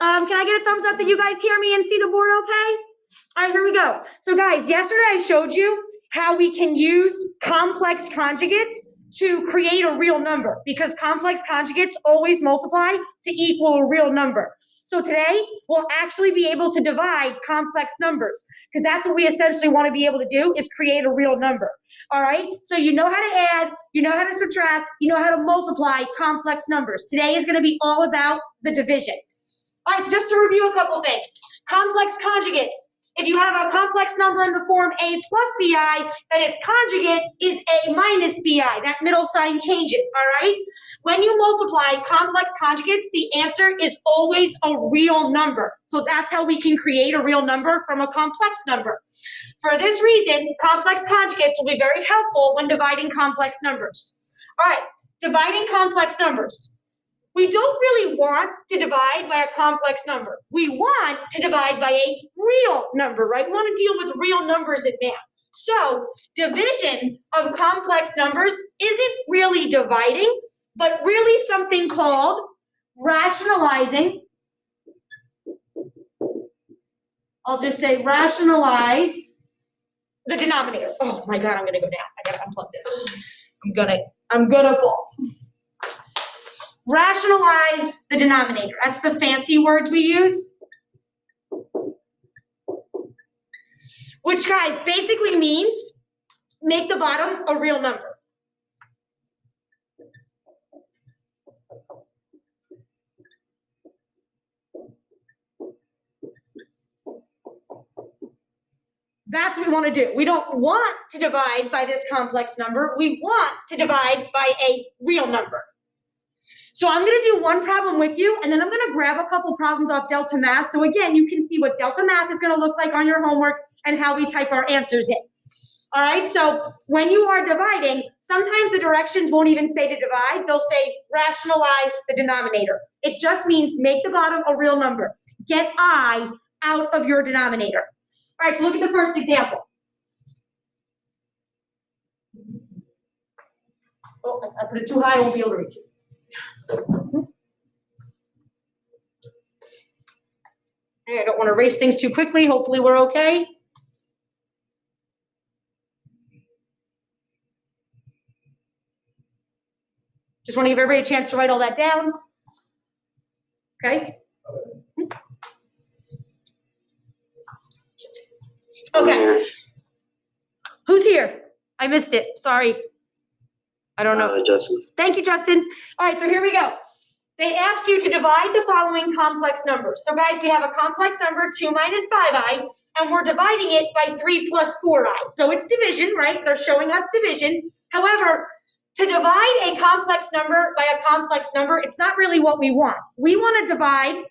Can I get a thumbs up that you guys hear me and see the board okay? All right, here we go. So guys, yesterday I showed you how we can use complex conjugates to create a real number because complex conjugates always multiply to equal a real number. So today we'll actually be able to divide complex numbers because that's what we essentially want to be able to do is create a real number. All right, so you know how to add, you know how to subtract, you know how to multiply complex numbers. Today is going to be all about the division. All right, so just to review a couple things. Complex conjugates. If you have a complex number in the form a plus bi, then its conjugate is a minus bi. That middle sign changes, all right? When you multiply complex conjugates, the answer is always a real number. So that's how we can create a real number from a complex number. For this reason, complex conjugates will be very helpful when dividing complex numbers. All right, dividing complex numbers. We don't really want to divide by a complex number. We want to divide by a real number, right? We want to deal with real numbers in math. So division of complex numbers isn't really dividing, but really something called rationalizing. I'll just say rationalize the denominator. Oh my God, I'm gonna go down. I gotta unplug this. I'm gonna fall. Rationalize the denominator. That's the fancy words we use. Which, guys, basically means make the bottom a real number. That's what we want to do. We don't want to divide by this complex number. We want to divide by a real number. So I'm going to do one problem with you, and then I'm going to grab a couple problems off Delta Math. So again, you can see what Delta Math is going to look like on your homework and how we type our answers in. All right, so when you are dividing, sometimes the directions won't even say to divide. They'll say rationalize the denominator. It just means make the bottom a real number. Get I out of your denominator. All right, so look at the first example. Oh, I put it too high, I won't be able to reach it. I don't want to erase things too quickly. Hopefully we're okay. Just want to give everybody a chance to write all that down. Okay. Okay. Who's here? I missed it. Sorry. I don't know. Justin. Thank you, Justin. All right, so here we go. They ask you to divide the following complex numbers. So guys, we have a complex number, 2 minus 5i, and we're dividing it by 3 plus 4i. So it's division, right? They're showing us division. However, to divide a complex number by a complex number, it's not really what we want. We want to divide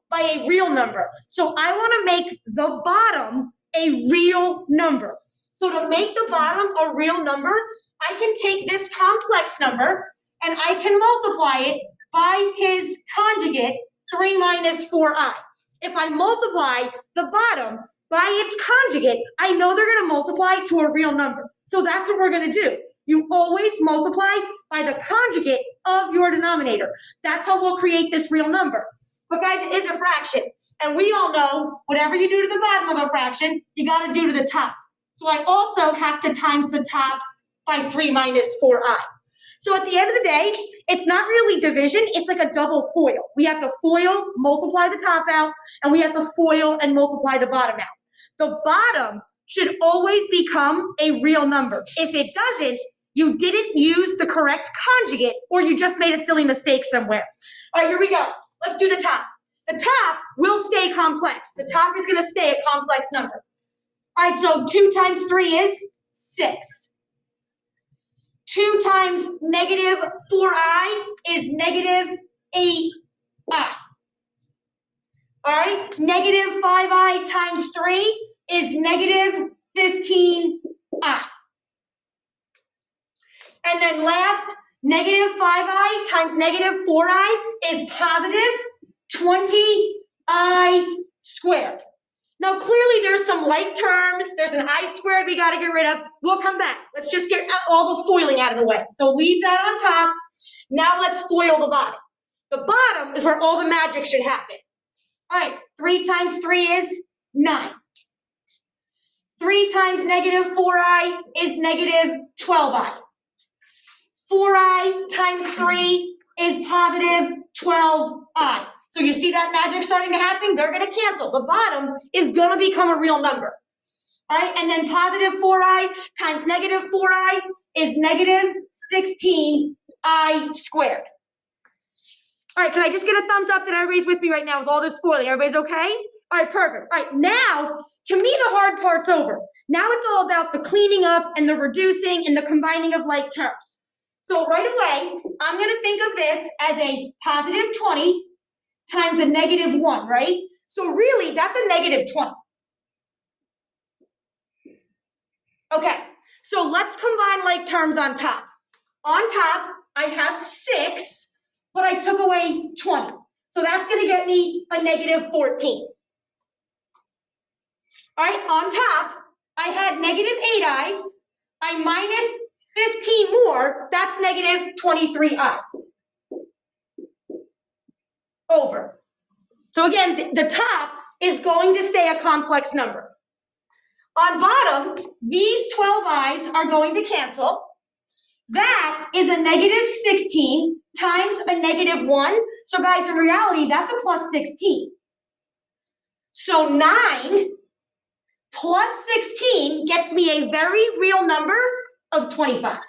by a real number. So I want to make the bottom a real number. So to make the bottom a real number, I can take this complex number and I can multiply it by his conjugate, 3 minus 4i. If I multiply the bottom by its conjugate, I know they're going to multiply to a real number. So that's what we're going to do. You always multiply by the conjugate of your denominator. That's how we'll create this real number. But guys, it is a fraction. And we all know whatever you do to the bottom of a fraction, you got to do to the top. So I also have to times the top by 3 minus 4i. So at the end of the day, it's not really division, it's like a double FOIL. We have to FOIL, multiply the top out, and we have to FOIL and multiply the bottom out. The bottom should always become a real number. If it doesn't, you didn't use the correct conjugate, or you just made a silly mistake somewhere. All right, here we go. Let's do the top. The top will stay complex. The top is going to stay a complex number. All right, so 2 times 3 is 6. 2 times negative 4i is negative 8i. All right, negative 5i times 3 is negative 15i. And then last, negative 5i times negative 4i is positive 20i squared. Now, clearly there's some like terms. There's an I squared we got to get rid of. We'll come back. Let's just get all the foiling out of the way. So leave that on top. Now let's FOIL the bottom. The bottom is where all the magic should happen. All right, 3 times 3 is 9. 3 times negative 4i is negative 12i. 4i times 3 is positive 12i. So you see that magic starting to happen? They're going to cancel. The bottom is going to become a real number. All right, and then positive 4i times negative 4i is negative 16i squared. All right, can I just get a thumbs up that everybody's with me right now with all this spoiling? Everybody's okay? All right, perfect. All right, now, to me, the hard part's over. Now it's all about the cleaning up and the reducing and the combining of like terms. So right away, I'm going to think of this as a positive 20 times a negative 1, right? So really, that's a negative 20. Okay, so let's combine like terms on top. On top, I have 6, but I took away 20. So that's going to get me a negative 14. All right, on top, I had negative 8i's. I minus 15 more, that's negative 23i's. Over. So again, the top is going to stay a complex number. On bottom, these 12i's are going to cancel. That is a negative 16 times a negative 1. So guys, in reality, that's a plus 16. So 9 plus 16 gets me a very real number of 25.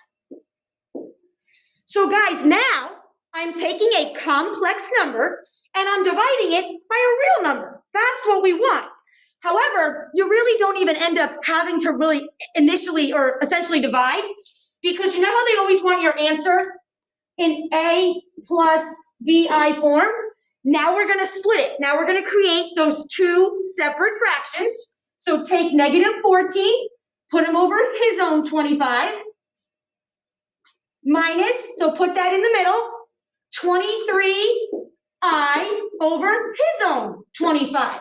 So guys, now I'm taking a complex number and I'm dividing it by a real number. That's what we want. However, you really don't even end up having to really initially or essentially divide, because you know how they always want your answer in A plus BI form? Now we're going to split it. Now we're going to create those two separate fractions. So take negative 14, put him over his own 25, minus, so put that in the middle, 23i over his own 25.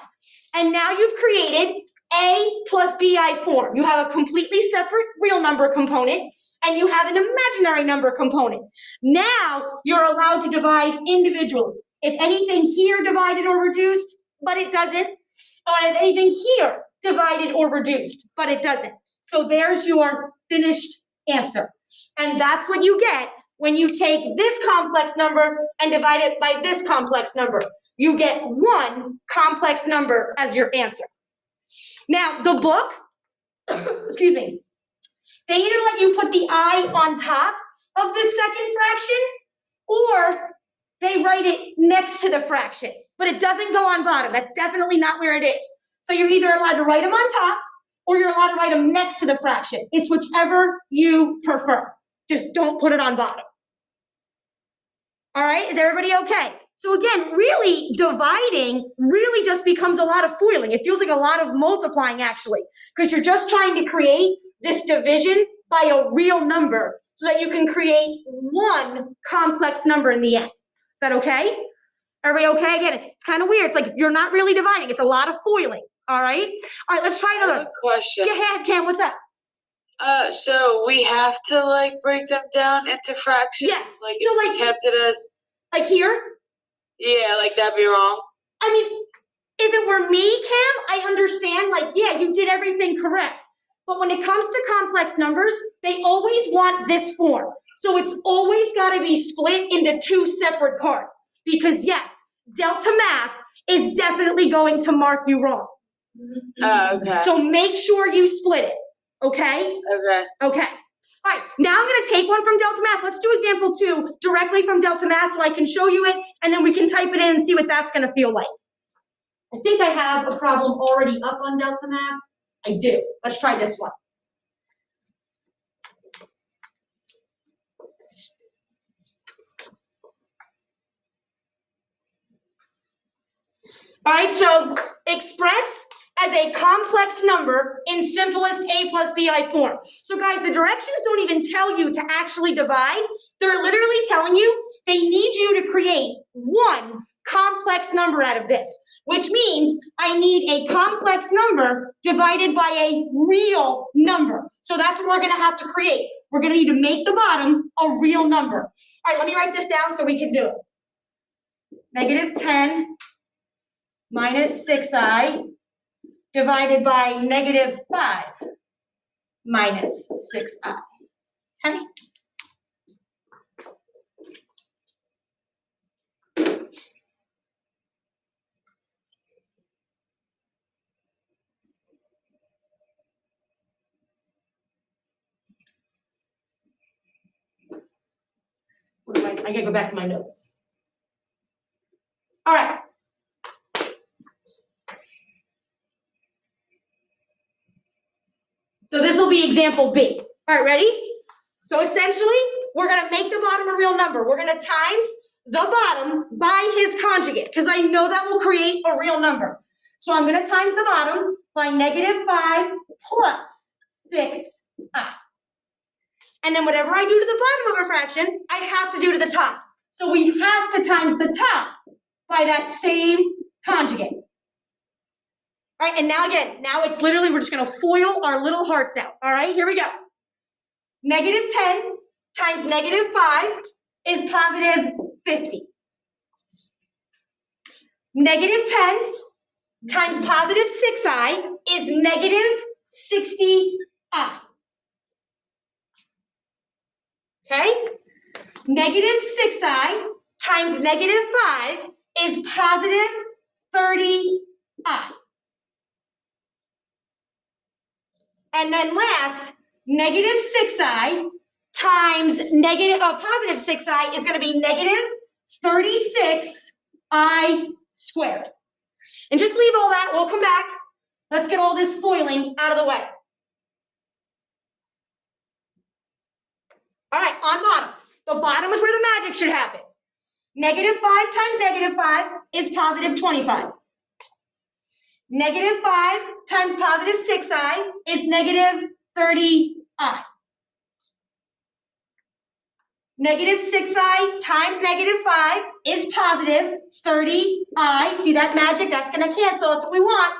And now you've created A plus BI form. You have a completely separate real number component, and you have an imaginary number component. Now you're allowed to divide individually. If anything here divided or reduced, but it doesn't, or if anything here divided or reduced, but it doesn't. So there's your finished answer. And that's what you get when you take this complex number and divide it by this complex number. You get one complex number as your answer. Now, the book, excuse me, they either let you put the I on top of the second fraction, or they write it next to the fraction, but it doesn't go on bottom. That's definitely not where it is. So you're either allowed to write them on top, or you're allowed to write them next to the fraction. It's whichever you prefer. Just don't put it on bottom. All right, is everybody okay? So again, really dividing really just becomes a lot of foiling. It feels like a lot of multiplying actually, because you're just trying to create this division by a real number so that you can create one complex number in the end. Is that okay? Everybody okay? Again, it's kind of weird. It's like you're not really dividing. It's a lot of foiling. All right? All right, let's try another. I have a question. Go ahead, Cam, what's up? So we have to like break them down into fractions? Yes. Like So, if like- we kept it as, Like here? yeah, like that'd be wrong. I mean, if it were me, Cam, I understand, like, yeah, you did everything correct. But when it comes to complex numbers, they always want this form. So it's always got to be split into two separate parts. Because yes, Delta Math is definitely going to mark you wrong. Okay. So make sure you split it, okay? Okay. Okay. All right, now I'm going to take one from Delta Math. Let's do example 2 directly from Delta Math so I can show you it, and then we can type it in and see what that's going to feel like. I think I have a problem already up on Delta Math. I do. Let's try this one. All right, so express as a complex number in simplest A plus BI form. So guys, the directions don't even tell you to actually divide. They're literally telling you they need you to create one complex number out of this, which means I need a complex number divided by a real number. So that's what we're going to have to create. We're going to need to make the bottom a real number. All right, let me write this down so we can do it. -10 minus 6i divided by negative 5 minus 6i. Okay? I gotta go back to my notes. All right. So this will be example B. All right, ready? So essentially, we're gonna make the bottom a real number. We're gonna times the bottom by his conjugate, because I know that will create a real number. So I'm gonna times the bottom by negative 5 plus 6i. And then whatever I do to the bottom of a fraction, I have to do to the top. So we have to times the top by that same conjugate. All right, and now again, now it's literally, we're just gonna FOIL our little hearts out. All right, here we go. Negative 10 times negative 5 is positive 50. Negative 10 times positive 6i is negative 60i. Okay? Negative 6i times negative 5 is positive 30i. And then last, negative 6i times positive 6i is going to be negative 36i squared. And just leave all that. We'll come back. Let's get all this foiling out of the way. All right, on bottom. The bottom is where the magic should happen. Negative 5 times negative 5 is positive 25. Negative 5 times positive 6i is negative 30i. Negative 6i times negative 5 is positive 30i. See that magic? That's going to cancel. That's what we want.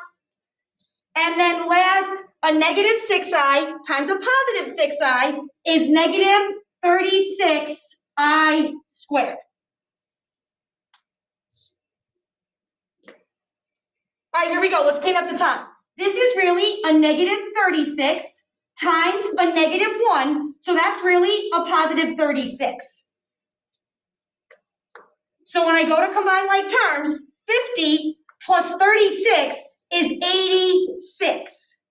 And then last, a negative 6i times a positive 6i is negative 36i squared. All right, here we go. Let's clean up the top. This is really a negative 36 times a negative 1, so that's really a positive 36. So when I go to combine like terms, 50 plus 36 is 86.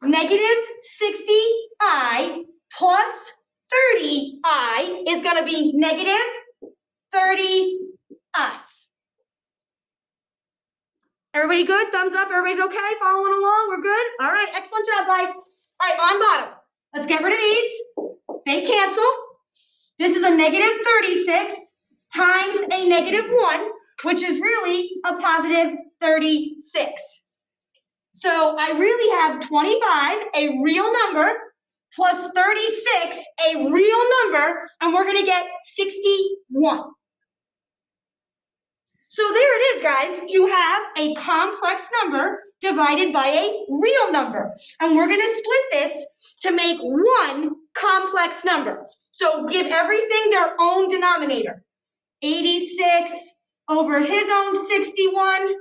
Negative 60i plus 30i is going to be negative 30i's. Everybody good? Thumbs up. Everybody's okay? Following along? We're good? All right. Excellent job, guys. All right, on bottom. Let's get rid of these. They cancel. This is a negative 36 times a negative 1, which is really a positive 36. So I really have 25, a real number, plus 36, a real number, and we're going to get 61. So there it is, guys. You have a complex number divided by a real number. And we're going to split this to make one complex number. So give everything their own denominator. 86 over his own 61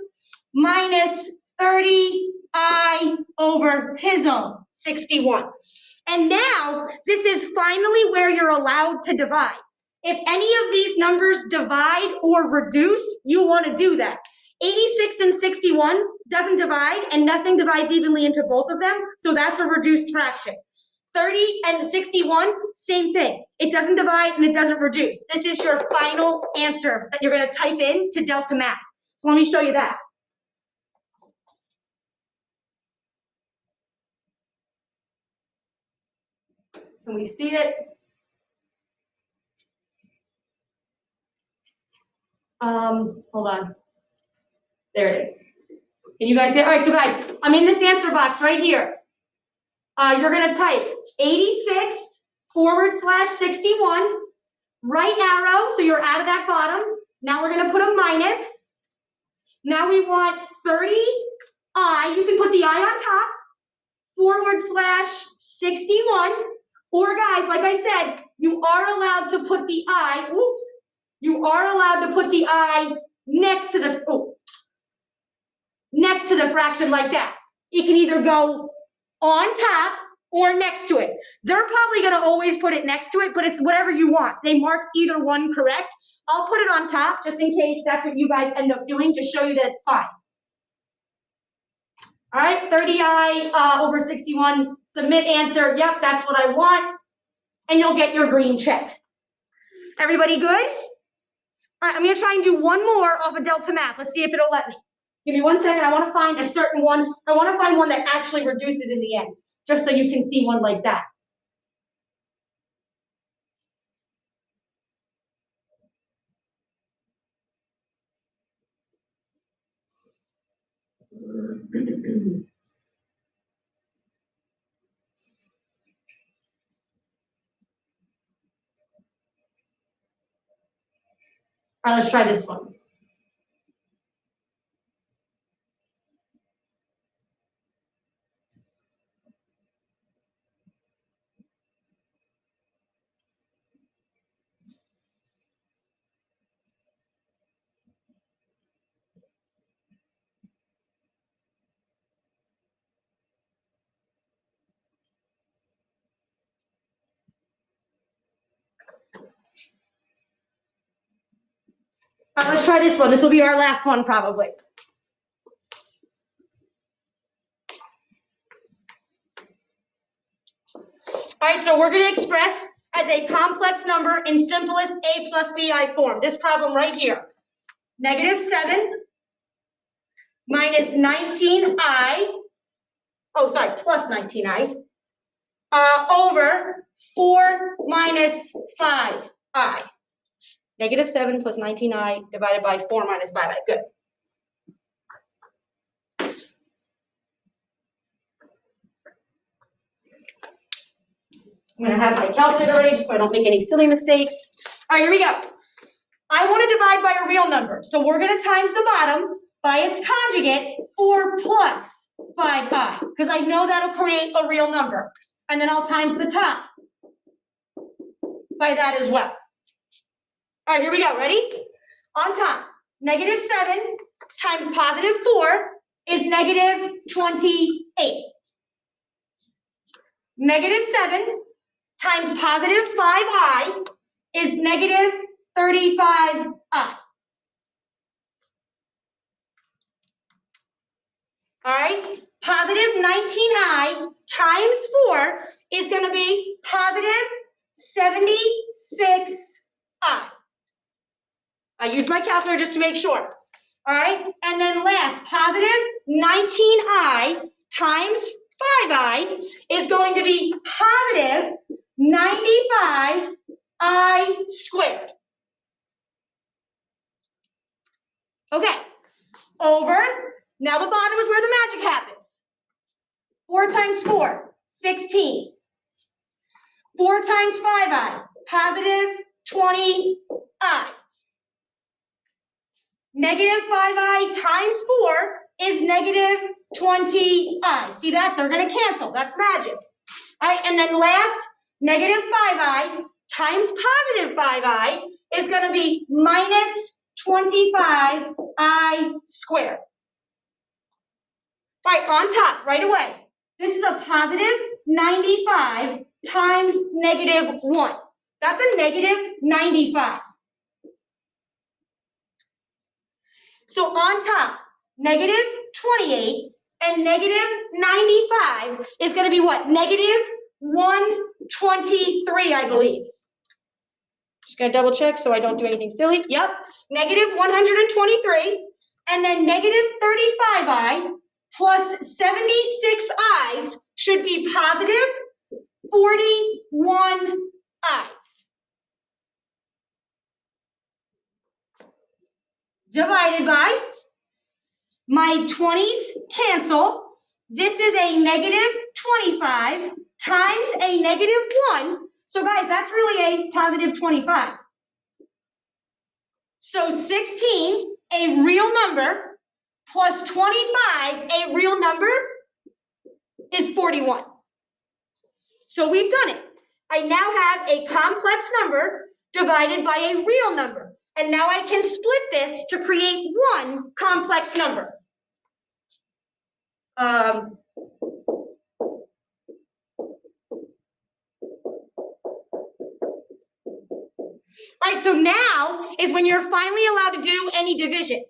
minus 30i over his own 61. And now this is finally where you're allowed to divide. If any of these numbers divide or reduce, you want to do that. 86 and 61 doesn't divide, and nothing divides evenly into both of them, so that's a reduced fraction. 30 and 61, same thing. It doesn't divide and it doesn't reduce. This is your final answer that you're going to type in to Delta Math. So let me show you that. Can we see it? Hold on. There it is. Can you guys see it? All right, so guys, I'm in this answer box right here. You're going to type 86 / 61, right arrow, so you're out of that bottom. Now we're going to put a minus. Now we want 30i. You can put the I on top, / 61. Or guys, like I said, you are allowed to put the I, you are allowed to put the I next to the fraction like that. It can either go on top or next to it. They're probably gonna always put it next to it, but it's whatever you want. They mark either one correct. I'll put it on top just in case that's what you guys end up doing to show you that it's fine. All right, 30i over 61, submit answer. Yep, that's what I want. And you'll get your green check. Everybody good? All right, I'm gonna try and do one more off of Delta Math. Let's see if it'll let me. Give me 1 second, I wanna find a certain one. I wanna find one that actually reduces in the end, just so you can see one like that. All right, let's try this one. All right, let's try this one. This will be our last one probably. All right, so we're gonna express as a complex number in simplest a plus bi form. This problem right here. -7 minus 19i, plus 19i, over 4 minus 5i. -7 plus 19i divided by 4 minus 5i, good. I'm gonna have my calculator ready just so I don't make any silly mistakes. All right, here we go. I want to divide by a real number, so we're gonna times the bottom by its conjugate, 4 plus 5i, because I know that'll create a real number. And then I'll times the top by that as well. All right, here we go, ready? On top, -7 times +4 is -28. -7 times +5i is -35i. All right, +19i times 4 is going to be +76i. I use my calculator just to make sure. All right, and then last, +19i times 5i is going to be +95i squared. Okay, over, now the bottom is where the magic happens. 4 times 4, 16. 4 times 5i, +20i. -5i times 4 is -20i. See that? They're going to cancel. That's magic. All right, and then last, -5i times +5i is going to be -25i squared. All right, on top, right away. This is a +95 times -1. That's a -95. So on top, -28 and -95 is going to be what? -123, I believe. Just going to double check so I don't do anything silly. Yep, -123, and then -35i plus 76 i's should be +41 i's. Divided by, my 20s cancel. This is a -25 times a -1. So guys, that's really a +25. So 16, a real number, plus 25, a real number, is 41. So we've done it. I now have a complex number divided by a real number. And now I can split this to create one complex number. All right, so now is when you're finally allowed to do any division.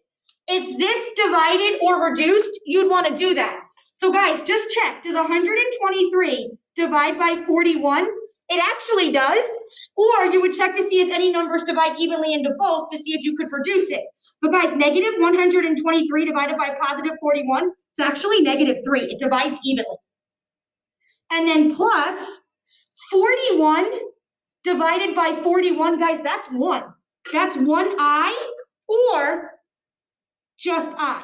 If this divided or reduced, you'd want to do that. So guys, just check. Does 123 divide by 41? It actually does. Or you would check to see if any numbers divide evenly into both to see if you could reduce it. But guys, negative 123 divided by positive 41, it's actually negative 3. It divides evenly. And then plus 41 divided by 41, guys, that's 1. That's 1 I or just I,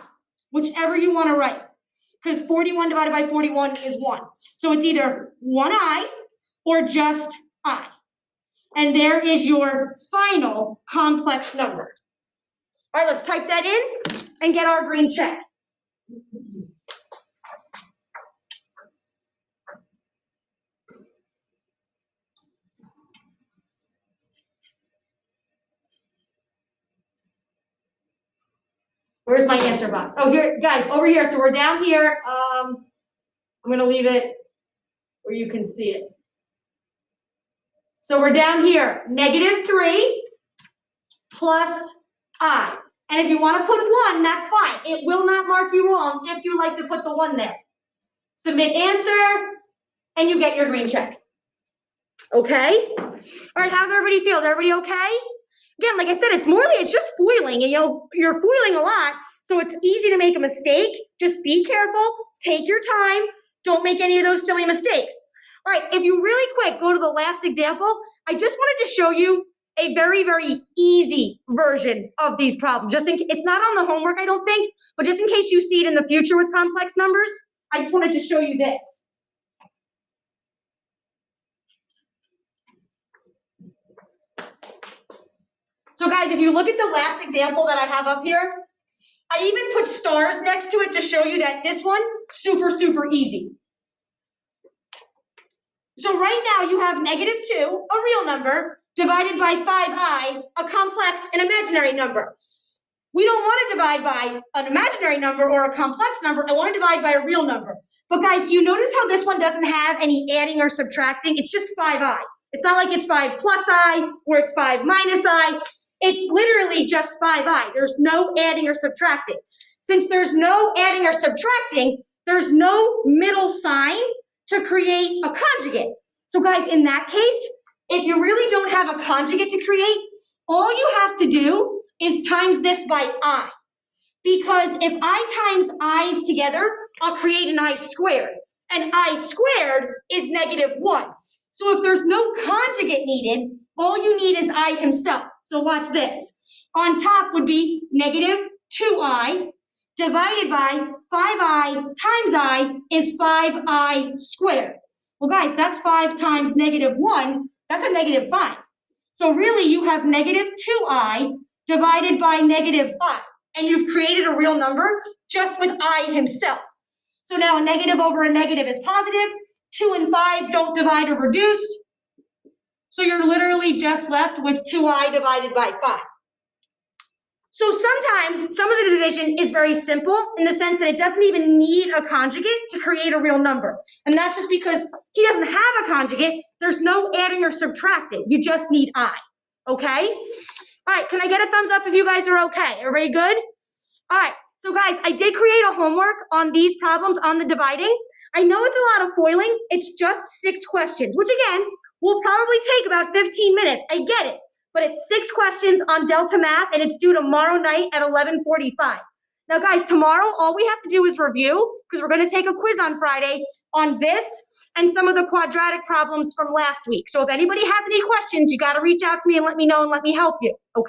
whichever you want to write. Because 41 divided by 41 is 1. So it's either 1 I or just I. And there is your final complex number. All right, let's type that in and get our green check. Where's my answer box? Oh, here, guys, over here. So we're down here. I'm going to leave it where you can see it. So we're down here, negative 3 plus I. And if you want to put 1, that's fine. It will not mark you wrong if you like to put the 1 there. Submit answer, and you get your green check. Okay? All right, how's everybody feel? Is everybody okay? Again, like I said, it's just foiling, and you're foiling a lot, so it's easy to make a mistake. Just be careful, take your time, don't make any of those silly mistakes. All right, if you really quick go to the last example, I just wanted to show you a very, very easy version of these problems. It's not on the homework, I don't think, but just in case you see it in the future with complex numbers, I just wanted to show you this. So guys, if you look at the last example that I have up here, I even put stars next to it to show you that this one, super, super easy. So right now you have negative 2, a real number, divided by 5i, a complex and imaginary number. We don't want to divide by an imaginary number or a complex number. I want to divide by a real number. But guys, do you notice how this one doesn't have any adding or subtracting? It's just 5i. It's not like it's 5 plus I or it's 5 minus I. It's literally just 5i. There's no adding or subtracting. Since there's no adding or subtracting, there's no middle sign to create a conjugate. So guys, in that case, if you really don't have a conjugate to create, all you have to do is times this by I. Because if I times i's together, I'll create an I squared. And I squared is negative 1. So if there's no conjugate needed, all you need is I himself. So watch this. On top would be negative 2i divided by 5i times I is 5i squared. Well, guys, that's 5 times negative 1. That's a negative 5. So really, you have negative 2i divided by negative 5. And you've created a real number just with I himself. So now a negative over a negative is positive. 2 and 5 don't divide or reduce. So you're literally just left with 2i divided by 5. So sometimes some of the division is very simple in the sense that it doesn't even need a conjugate to create a real number. And that's just because he doesn't have a conjugate. There's no adding or subtracting. You just need I. Okay? All right, can I get a thumbs up if you guys are okay? Everybody good? All right, so guys, I did create a homework on these problems on the dividing. I know it's a lot of foiling. It's just 6 questions, which again, will probably take about 15 minutes. I get it. But it's 6 questions on Delta Math, and it's due tomorrow night at 11:45. Now, guys, tomorrow, all we have to do is review, because we're going to take a quiz on Friday on this and some of the quadratic problems from last week. So if anybody has any questions, you got to reach out to me and let me know and let me help you, okay?